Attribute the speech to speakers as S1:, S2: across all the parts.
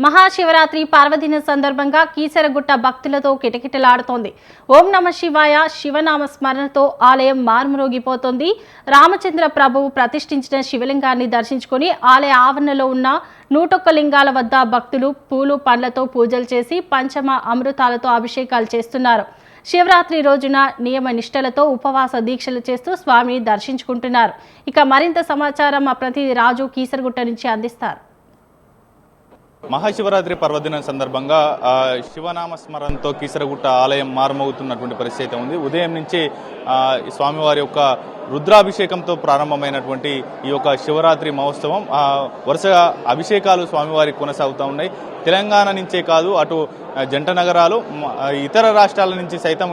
S1: మహాశివరాత్రి పర్వదిన సందర్భంగా కీసరగుట్ట భక్తులతో కిటకిటలాడుతోంది. ఓం నమ శివాయ శివనామ స్మరణతో ఆలయం మార్మురోగిపోతోంది. రామచంద్ర ప్రభువు ప్రతిష్ఠించిన శివలింగాన్ని దర్శించుకుని ఆలయ ఆవరణలో ఉన్న 101 లింగాల వద్ద భక్తులు పూలు పండ్లతో పూజలు చేసి పంచమ అమృతాలతో అభిషేకాలు చేస్తున్నారు. శివరాత్రి రోజున నియమ నిష్టలతో ఉపవాస దీక్షలు చేస్తూ స్వామిని దర్శించుకుంటున్నారు. ఇక మరింత సమాచారం మా ప్రతినిధి రాజు కీసరగుట్ట నుంచి అందిస్తారు.
S2: మహాశివరాత్రి పర్వదినం సందర్భంగా శివనామ స్మరణతో కీసరగుట్ట ఆలయం మారుమవుతున్నటువంటి పరిస్థితి ఉంది. ఉదయం నుంచి స్వామివారి యొక్క రుద్రాభిషేకంతో ప్రారంభమైనటువంటి ఈ యొక్క శివరాత్రి మహోత్సవం వరుసగా అభిషేకాలు స్వామివారికి కొనసాగుతూ ఉన్నాయి. తెలంగాణ నుంచే కాదు, అటు జంట నగరాలు ఇతర రాష్ట్రాల నుంచి సైతం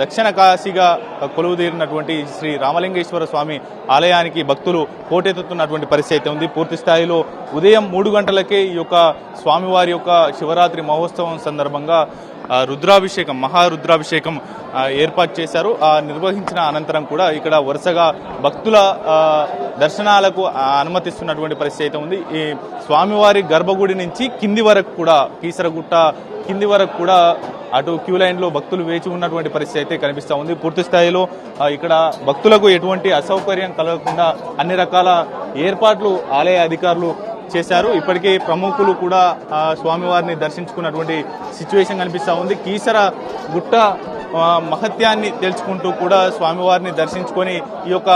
S2: దక్షిణ కాశీగా కొలువుదీరినటువంటి శ్రీ రామలింగేశ్వర స్వామి ఆలయానికి భక్తులు పోటెత్తుతున్నటువంటి పరిస్థితి ఉంది. పూర్తి స్థాయిలో ఉదయం 3 గంటలకే ఈ యొక్క స్వామివారి యొక్క శివరాత్రి మహోత్సవం సందర్భంగా రుద్రాభిషేకం మహారుద్రాభిషేకం ఏర్పాటు చేశారు. నిర్వహించిన అనంతరం కూడా ఇక్కడ వరుసగా భక్తుల దర్శనాలకు అనుమతిస్తున్నటువంటి పరిస్థితి ఉంది. ఈ స్వామివారి గర్భగుడి నుంచి కింది వరకు కూడా కీసరగుట్ట కింది వరకు కూడా అటు క్యూ లైన్లో భక్తులు వేచి ఉన్నటువంటి పరిస్థితి అయితే కనిపిస్తూ ఉంది. పూర్తి స్థాయిలో ఇక్కడ భక్తులకు ఎటువంటి అసౌకర్యం కలగకుండా అన్ని రకాల ఏర్పాట్లు ఆలయ అధికారులు చేశారు. ఇప్పటికే ప్రముఖులు కూడా స్వామివారిని దర్శించుకున్నటువంటి సిచ్యువేషన్ కనిపిస్తూ ఉంది. కీసర గుట్ట మహత్యాన్ని తెలుసుకుంటూ కూడా స్వామివారిని దర్శించుకొని ఈ యొక్క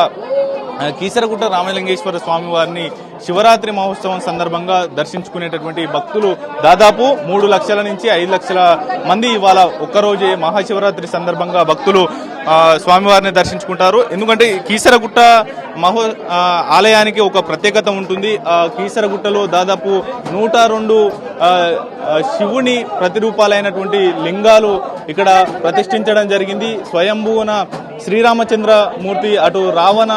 S2: కీసరగుట్ట రామలింగేశ్వర స్వామివారిని శివరాత్రి మహోత్సవం సందర్భంగా దర్శించుకునేటటువంటి భక్తులు దాదాపు 3 లక్షల నుంచి 5 లక్షల మంది ఇవాళ ఒక్కరోజే మహాశివరాత్రి సందర్భంగా భక్తులు స్వామివారిని దర్శించుకుంటారు. ఎందుకంటే కీసరగుట్ట ఆలయానికి ఒక ప్రత్యేకత ఉంటుంది. కీసరగుట్టలో దాదాపు 102 శివుని ప్రతిరూపాలైనటువంటి లింగాలు ఇక్కడ ప్రతిష్ఠించడం జరిగింది. స్వయంభువన శ్రీరామచంద్రమూర్తి అటు రావణ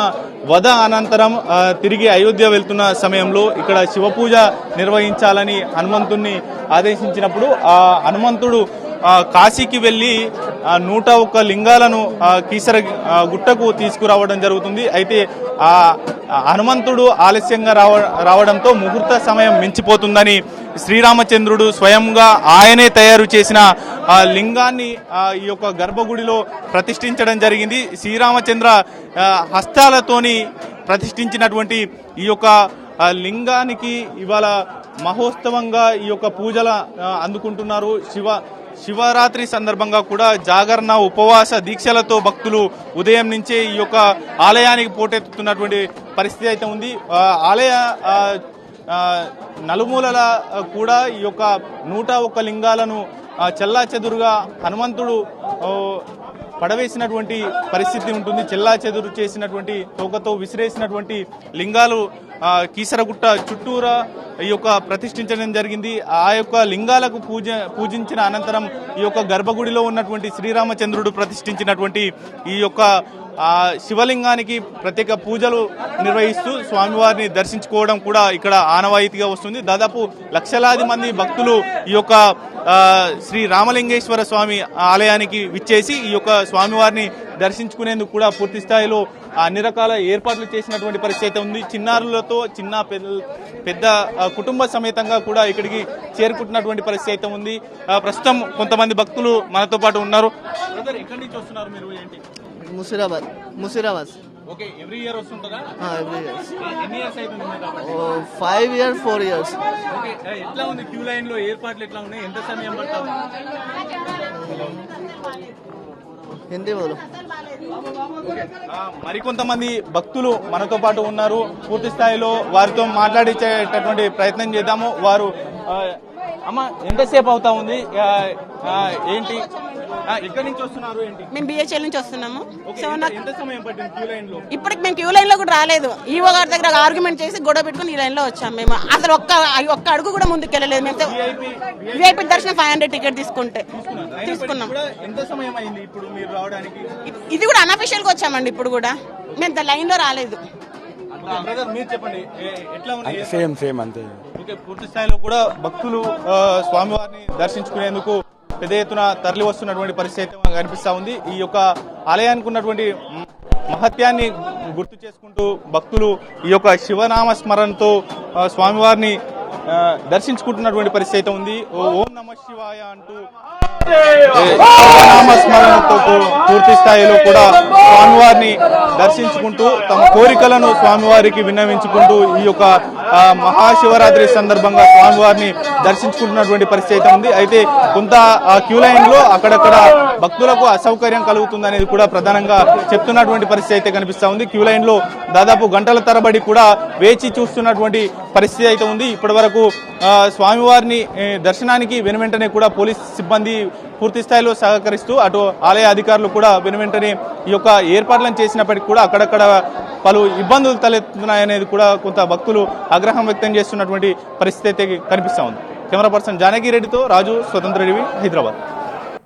S2: వధ అనంతరం తిరిగి అయోధ్య వెళ్తున్న సమయంలో ఇక్కడ శివపూజ నిర్వహించాలని హనుమంతుణ్ణి ఆదేశించినప్పుడు ఆ హనుమంతుడు కాశీకి వెళ్లి 101 లింగాలను కీసర గుట్టకు తీసుకురావడం జరుగుతుంది. అయితే ఆ హనుమంతుడు ఆలస్యంగా రావడంతో ముహూర్త సమయం మించిపోతుందని శ్రీరామచంద్రుడు స్వయంగా ఆయనే తయారు చేసిన లింగాన్ని ఈ యొక్క గర్భగుడిలో ప్రతిష్ఠించడం జరిగింది. శ్రీరామచంద్ర హస్తాలతోని ప్రతిష్ఠించినటువంటి ఈ యొక్క లింగానికి ఇవాళ మహోత్సవంగా ఈ యొక్క పూజల అందుకుంటున్నారు. శివరాత్రి సందర్భంగా కూడా జాగరణ ఉపవాస దీక్షలతో భక్తులు ఉదయం నుంచే ఈ యొక్క ఆలయానికి పోటెత్తుతున్నటువంటి పరిస్థితి అయితే ఉంది. ఆలయ నలుమూలల కూడా ఈ యొక్క 101 లింగాలను చెల్లాచెదురుగా హనుమంతుడు పడవేసినటువంటి పరిస్థితి ఉంటుంది. చెల్లాచెదురు చేసినటువంటి తోకతో విసిరేసినటువంటి లింగాలు కీసరగుట్ట చుట్టూరా ఈ యొక్క ప్రతిష్ఠించడం జరిగింది. ఆ యొక్క లింగాలకు పూజించిన అనంతరం ఈ యొక్క గర్భగుడిలో ఉన్నటువంటి శ్రీరామచంద్రుడు ప్రతిష్ఠించినటువంటి ఈ యొక్క శివలింగానికి ప్రత్యేక పూజలు నిర్వహిస్తూ స్వామివారిని దర్శించుకోవడం కూడా ఇక్కడ ఆనవాయితీగా వస్తుంది. దాదాపు లక్షలాది మంది భక్తులు ఈ యొక్క శ్రీ రామలింగేశ్వర స్వామి ఆలయానికి విచ్చేసి ఈ యొక్క స్వామివారిని దర్శించుకునేందుకు కూడా పూర్తి స్థాయిలో అన్ని రకాల ఏర్పాట్లు చేసినటువంటి పరిస్థితి ఉంది. చిన్నారులతో పెద్ద కుటుంబ సమేతంగా కూడా ఇక్కడికి చేరుకుంటున్నటువంటి పరిస్థితి ఉంది. ప్రస్తుతం కొంతమంది భక్తులు మనతో పాటు ఉన్నారు. ఎక్కడి నుంచి వస్తున్నారు మీరు? ఏంటి?
S3: ముసిరాబాద్.
S2: ఓకే, ఎవ్రీ ఇయర్ వస్తుంటారా?
S3: Every year.
S2: ఎన్ని ఇయర్స్ అవుతుంది?
S3: 5 years 4 years.
S2: ఓకే, ఎట్లా ఉంది క్యూ లైన్ లో ఏర్పాట్లు ఎట్లా ఉన్నాయి? ఎంత సమయం పడుతుంది?
S3: హిందీ బోలో.
S2: మరికొంతమంది భక్తులు మనతో పాటు ఉన్నారు. పూర్తి స్థాయిలో వారితో మాట్లాడించేటటువంటి ప్రయత్నం చేద్దాము. వారు అమ్మ ఎంతసేపు అవుతా ఉంది? ఏంటి, ఎక్కడి నుంచి వస్తున్నారు? ఏంటి?
S4: మేము బిహెచ్ఎల్ నుంచి వస్తున్నాము.
S2: ఎంత సమయం పట్టింది క్యూ లైన్ లో?
S4: ఇప్పటికి మేము క్యూ లైన్ లో కూడా రాలేదు. ఈవో గారి దగ్గర ఆర్గ్యుమెంట్ చేసి గొడవ పెట్టుకుని ఈ లైన్ లో వచ్చాము. మేము అసలు ఒక్క అడుగు కూడా ముందుకు వెళ్ళలేదు. మేము విఐపి దర్శనం 500 టికెట్ తీసుకున్నాం.
S2: ఎంత సమయం అయింది ఇప్పుడు మీరు రావడానికి?
S4: ఇది కూడా అన్అఫిషియల్ గా వచ్చామండి. ఇప్పుడు కూడా మేము లైన్ లో రాలేదు.
S2: మీరు చెప్పండి, ఎట్లా ఉంది?
S5: సేమ్ అంతే.
S2: ఓకే, పూర్తి స్థాయిలో కూడా భక్తులు స్వామివారిని దర్శించుకునేందుకు పెద్ద ఎత్తున తరలి వస్తున్నటువంటి పరిస్థితి కనిపిస్తా ఉంది. ఈ యొక్క ఆలయానికి ఉన్నటువంటి మహత్యాన్ని గుర్తు చేసుకుంటూ భక్తులు ఈ యొక్క శివనామ స్మరణతో స్వామివారిని దర్శించుకుంటున్నటువంటి పరిస్థితి అయితే ఉంది. ఓం నమ శివాయ అంటూ నామస్మరణతో పూర్తి స్థాయిలో కూడా స్వామివారిని దర్శించుకుంటూ తమ కోరికలను స్వామివారికి విన్నవించుకుంటూ ఈ యొక్క మహాశివరాత్రి సందర్భంగా స్వామివారిని దర్శించుకుంటున్నటువంటి పరిస్థితి అయితే ఉంది. అయితే కొంత క్యూ లైన్ లో అక్కడక్కడ భక్తులకు అసౌకర్యం కలుగుతుంది అనేది కూడా ప్రధానంగా చెప్తున్నటువంటి పరిస్థితి అయితే కనిపిస్తా ఉంది. క్యూ లైన్ లో దాదాపు గంటల తరబడి కూడా వేచి చూస్తున్నటువంటి పరిస్థితి అయితే ఉంది. ఇప్పటి వరకు స్వామివారిని దర్శనానికి వెనువెంటనే కూడా పోలీస్ సిబ్బంది పూర్తి స్థాయిలో సహకరిస్తూ అటు ఆలయ అధికారులు కూడా వెనువెంటనే ఈ యొక్క ఏర్పాట్లను చేసినప్పటికీ కూడా అక్కడక్కడ పలు ఇబ్బందులు తలెత్తున్నాయనేది కూడా కొంత భక్తులు ఆగ్రహం వ్యక్తం చేస్తున్నటువంటి పరిస్థితి అయితే కనిపిస్తా ఉంది. కెమెరా పర్సన్ జానకి రెడ్డితో రాజు, స్వతంత్ర టీవీ, హైదరాబాద్.